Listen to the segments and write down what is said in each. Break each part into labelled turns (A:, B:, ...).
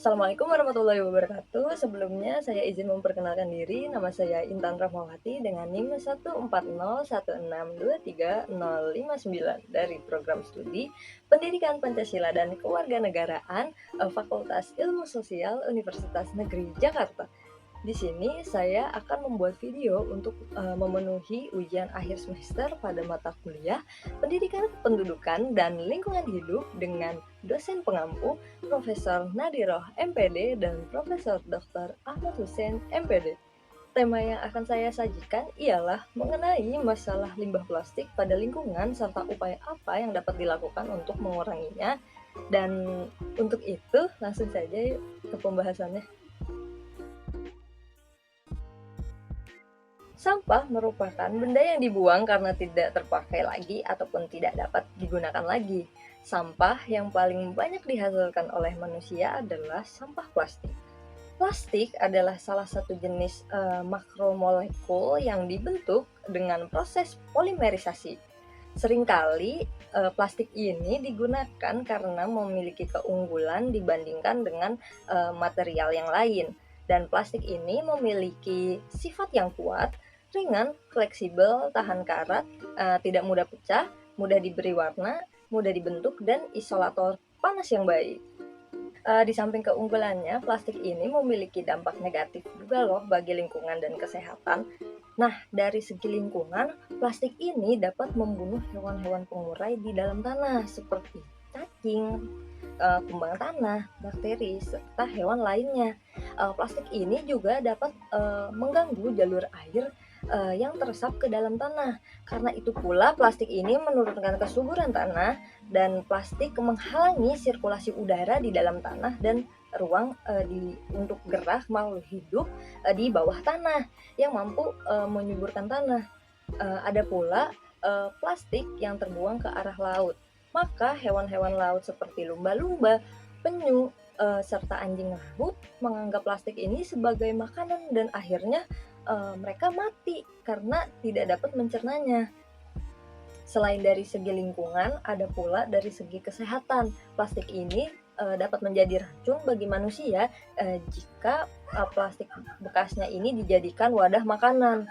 A: Assalamualaikum warahmatullahi wabarakatuh. Sebelumnya saya izin memperkenalkan diri. Nama saya Intan Rahmawati dengan NIM 14016230059 dari program studi Pendidikan Pancasila dan Kewarganegaraan Fakultas Ilmu Sosial Universitas Negeri Jakarta. Di sini saya akan membuat video untuk memenuhi ujian akhir semester pada mata kuliah Pendidikan Kependudukan dan Lingkungan Hidup dengan dosen pengampu Profesor Nadiroh MPD dan Profesor Dr. Ahmad Hussein MPD. Tema yang akan saya sajikan ialah mengenai masalah limbah plastik pada lingkungan serta upaya apa yang dapat dilakukan untuk menguranginya. Dan untuk itu langsung saja yuk ke pembahasannya. Sampah merupakan benda yang dibuang karena tidak terpakai lagi ataupun tidak dapat digunakan lagi. Sampah yang paling banyak dihasilkan oleh manusia adalah sampah plastik. Plastik adalah salah satu jenis makromolekul yang dibentuk dengan proses polimerisasi. Seringkali plastik ini digunakan karena memiliki keunggulan dibandingkan dengan material yang lain. Dan plastik ini memiliki sifat yang kuat, ringan, fleksibel, tahan karat, tidak mudah pecah, mudah diberi warna, mudah dibentuk, dan isolator panas yang baik. Di samping keunggulannya, plastik ini memiliki dampak negatif juga loh bagi lingkungan dan kesehatan. Nah, dari segi lingkungan, plastik ini dapat membunuh hewan-hewan pengurai di dalam tanah seperti cacing, kumbang tanah, bakteri, serta hewan lainnya. Plastik ini juga dapat mengganggu jalur air yang teresap ke dalam tanah. Karena itu pula plastik ini menurunkan kesuburan tanah dan plastik menghalangi sirkulasi udara di dalam tanah dan ruang untuk gerak makhluk hidup di bawah tanah yang mampu menyuburkan tanah. Ada pula plastik yang terbuang ke arah laut. Maka hewan-hewan laut seperti lumba-lumba, penyu, serta anjing laut menganggap plastik ini sebagai makanan dan akhirnya mereka mati karena tidak dapat mencernanya. Selain dari segi lingkungan, ada pula dari segi kesehatan. Plastik ini dapat menjadi racun bagi manusia jika plastik bekasnya ini dijadikan wadah makanan.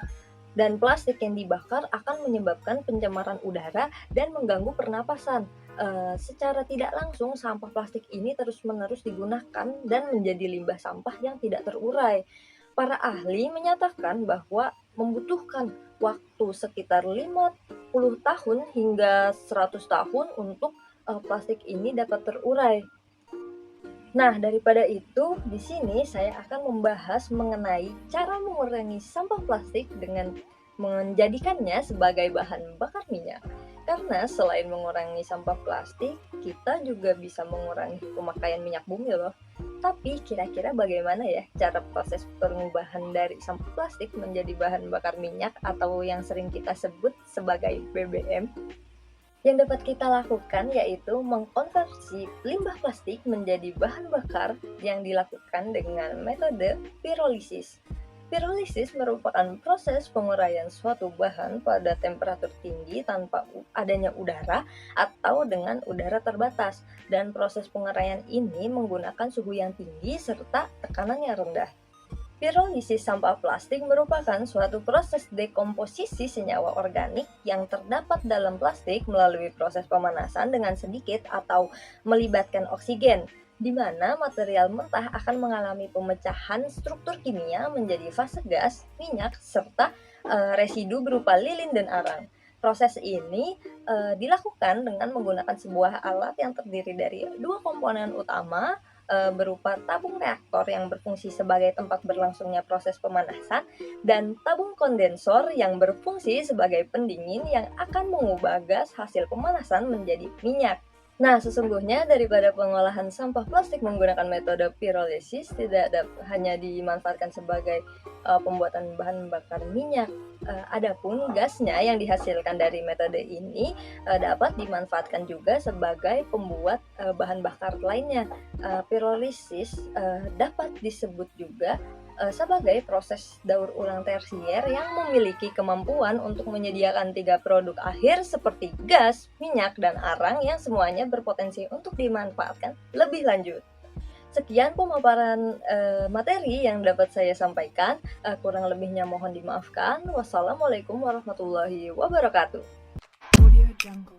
A: Dan plastik yang dibakar akan menyebabkan pencemaran udara dan mengganggu pernapasan. Secara tidak langsung, sampah plastik ini terus-menerus digunakan dan menjadi limbah sampah yang tidak terurai. Para ahli menyatakan bahwa membutuhkan waktu sekitar 50 tahun hingga 100 tahun untuk plastik ini dapat terurai. Nah, daripada itu, di sini saya akan membahas mengenai cara mengurangi sampah plastik dengan menjadikannya sebagai bahan bakar minyak. Karena selain mengurangi sampah plastik, kita juga bisa mengurangi pemakaian minyak bumi loh. Tapi kira-kira bagaimana ya cara proses pengubahan dari sampah plastik menjadi bahan bakar minyak atau yang sering kita sebut sebagai BBM? Yang dapat kita lakukan yaitu mengkonversi limbah plastik menjadi bahan bakar yang dilakukan dengan metode pirolisis. Pirolisis merupakan proses penguraian suatu bahan pada temperatur tinggi tanpa adanya udara atau dengan udara terbatas, dan proses penguraian ini menggunakan suhu yang tinggi serta tekanan yang rendah. Pirolisis sampah plastik merupakan suatu proses dekomposisi senyawa organik yang terdapat dalam plastik melalui proses pemanasan dengan sedikit atau melibatkan oksigen, di mana material mentah akan mengalami pemecahan struktur kimia menjadi fase gas, minyak, serta residu berupa lilin dan arang. Proses ini dilakukan dengan menggunakan sebuah alat yang terdiri dari dua komponen utama, berupa tabung reaktor yang berfungsi sebagai tempat berlangsungnya proses pemanasan dan tabung kondensor yang berfungsi sebagai pendingin yang akan mengubah gas hasil pemanasan menjadi minyak. Nah, sesungguhnya daripada pengolahan sampah plastik menggunakan metode pirolisis tidak hanya dimanfaatkan sebagai pembuatan bahan bakar minyak, adapun gasnya yang dihasilkan dari metode ini dapat dimanfaatkan juga sebagai pembuat bahan bakar lainnya. Pirolisis dapat disebut juga sebagai proses daur ulang tersier yang memiliki kemampuan untuk menyediakan 3 produk akhir seperti gas, minyak, dan arang yang semuanya berpotensi untuk dimanfaatkan lebih lanjut. Sekian pemaparan, materi yang dapat saya sampaikan, kurang lebihnya mohon dimaafkan. Wassalamualaikum warahmatullahi wabarakatuh.
B: Audio Jungle.